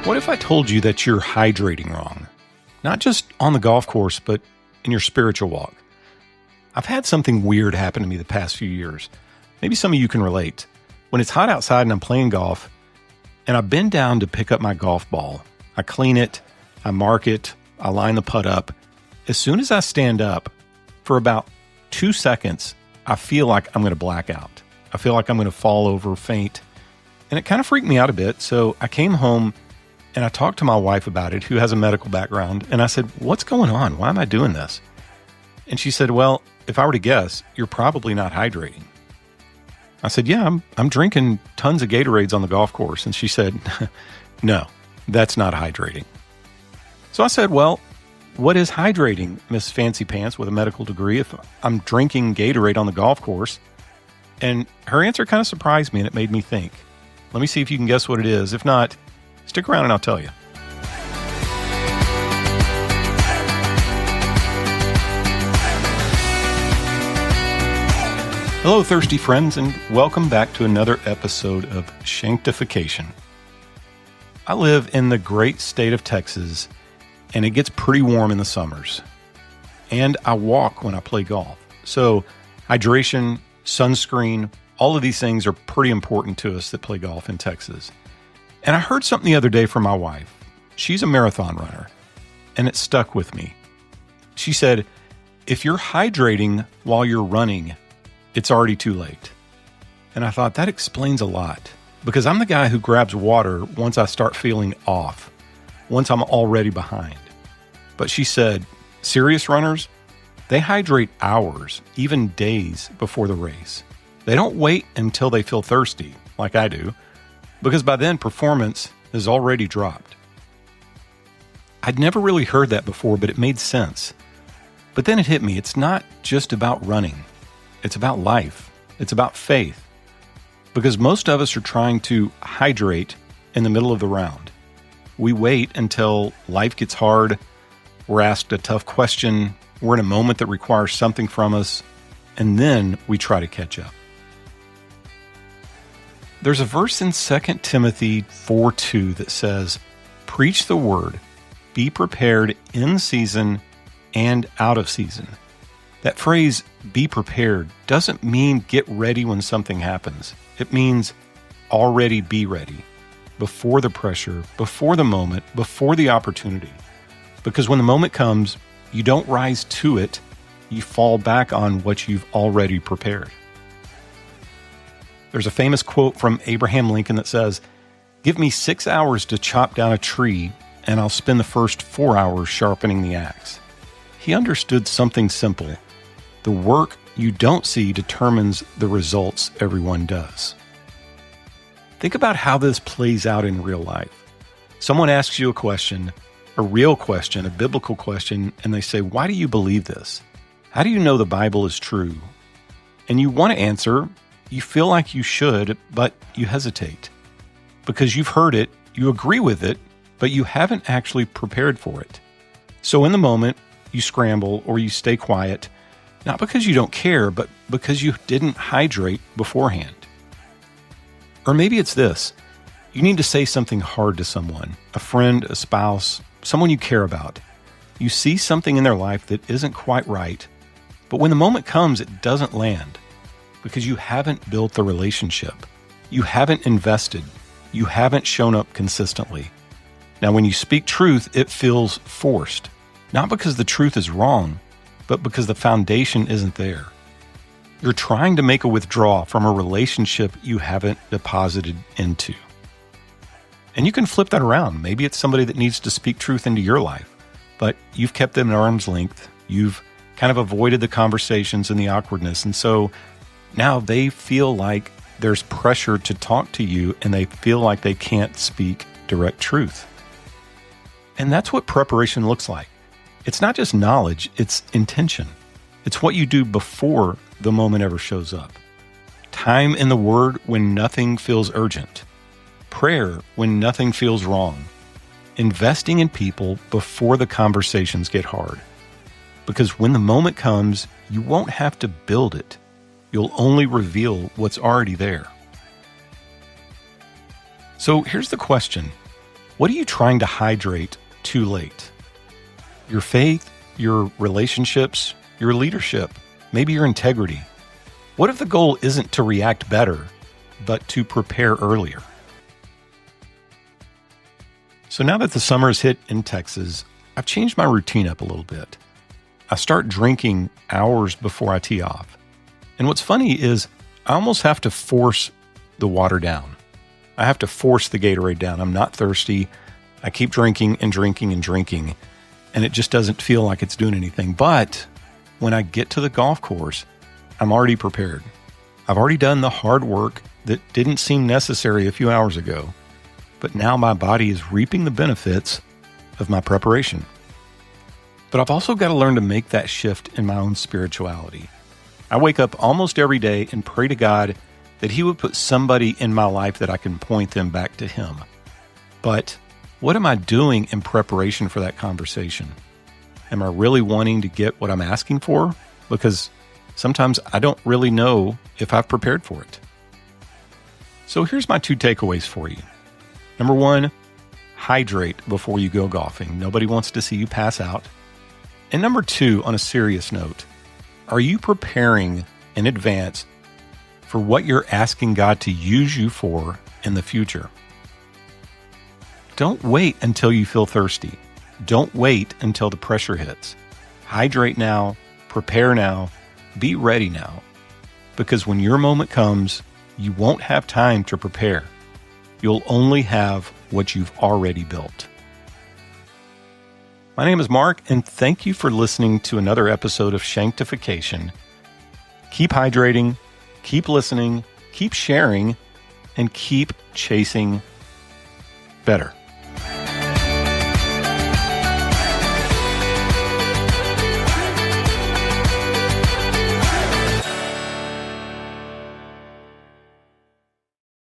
What if I told you that you're hydrating wrong? Not just on the golf course, but in your spiritual walk. I've had something weird happen to me the past few years. Maybe some of you can relate. When it's hot outside and I'm playing golf, and I bend down to pick up my golf ball, I clean it, I mark it, I line the putt up. As soon as I stand up, for about 2 seconds, I feel like I'm going to black out. I feel like I'm going to fall over, faint. And it kind of freaked me out a bit, so I came home and I talked to my wife about it, who has a medical background, and I said, "What's going on? Why am I doing this?" And she said, "Well, if I were to guess, you're probably not hydrating." I said, "Yeah, I'm drinking tons of Gatorades on the golf course." And she said, "No, that's not hydrating." So I said, "Well, what is hydrating, Miss Fancy Pants with a medical degree, if I'm drinking Gatorade on the golf course?" And her answer kind of surprised me, and it made me think. Let me see if you can guess what it is. If not, stick around and I'll tell you. Hello, thirsty friends, and welcome back to another episode of Shanktification. I live in the great state of Texas, and it gets pretty warm in the summers. And I walk when I play golf. So hydration, sunscreen, all of these things are pretty important to us that play golf in Texas. And I heard something the other day from my wife. She's a marathon runner, and it stuck with me. She said, "If you're hydrating while you're running, it's already too late." And I thought that explains a lot, because I'm the guy who grabs water once I start feeling off, once I'm already behind. But she said, serious runners, they hydrate hours, even days before the race. They don't wait until they feel thirsty, like I do, because by then performance has already dropped. I'd never really heard that before, but it made sense. But then it hit me. It's not just about running. It's about life. It's about faith. Because most of us are trying to hydrate in the middle of the round. We wait until life gets hard, we're asked a tough question, we're in a moment that requires something from us, and then we try to catch up. There's a verse in 2 Timothy 4:2 that says, "Preach the word, be prepared in season and out of season." That phrase, "be prepared," doesn't mean get ready when something happens. It means already be ready, before the pressure, before the moment, before the opportunity. Because when the moment comes, you don't rise to it, you fall back on what you've already prepared. There's a famous quote from Abraham Lincoln that says, "Give me 6 hours to chop down a tree, and I'll spend the first 4 hours sharpening the axe." He understood something simple. The work you don't see determines the results everyone does. Think about how this plays out in real life. Someone asks you a question, a real question, a biblical question, and they say, "Why do you believe this? How do you know the Bible is true?" And you want to answer, you feel like you should, but you hesitate. Because you've heard it, you agree with it, but you haven't actually prepared for it. So in the moment, you scramble or you stay quiet, not because you don't care, but because you didn't hydrate beforehand. Or maybe it's this. You need to say something hard to someone, a friend, a spouse, someone you care about. You see something in their life that isn't quite right, but when the moment comes, it doesn't land because you haven't built the relationship. You haven't invested. You haven't shown up consistently. Now, when you speak truth, it feels forced, not because the truth is wrong, but because the foundation isn't there. You're trying to make a withdrawal from a relationship you haven't deposited into. And you can flip that around. Maybe it's somebody that needs to speak truth into your life, but you've kept them at arm's length. You've kind of avoided the conversations and the awkwardness. And so now they feel like there's pressure to talk to you, and they feel like they can't speak direct truth. And that's what preparation looks like. It's not just knowledge, it's intention. It's what you do before the moment ever shows up. Time in the Word when nothing feels urgent. Prayer when nothing feels wrong. Investing in people before the conversations get hard. Because when the moment comes, you won't have to build it. You'll only reveal what's already there. So here's the question. What are you trying to hydrate too late? Your faith, your relationships, your leadership, maybe your integrity. What if the goal isn't to react better, but to prepare earlier? So now that the summer has hit in Texas, I've changed my routine up a little bit. I start drinking hours before I tee off. And what's funny is I almost have to force the water down. I have to force the Gatorade down. I'm not thirsty. I keep drinking and drinking and drinking, and it just doesn't feel like it's doing anything. But when I get to the golf course, I'm already prepared. I've already done the hard work that didn't seem necessary a few hours ago, but now my body is reaping the benefits of my preparation. But I've also got to learn to make that shift in my own spirituality. I wake up almost every day and pray to God that He would put somebody in my life that I can point them back to Him. But what am I doing in preparation for that conversation? Am I really wanting to get what I'm asking for? Because sometimes I don't really know if I've prepared for it. So here's my 2 takeaways for you. Number 1, hydrate before you go golfing. Nobody wants to see you pass out. And number 2, on a serious note, are you preparing in advance for what you're asking God to use you for in the future? Don't wait until you feel thirsty. Don't wait until the pressure hits. Hydrate now, prepare now, be ready now. Because when your moment comes, you won't have time to prepare. You'll only have what you've already built. My name is Mark, and thank you for listening to another episode of Shanktification. Keep hydrating, keep listening, keep sharing, and keep chasing better.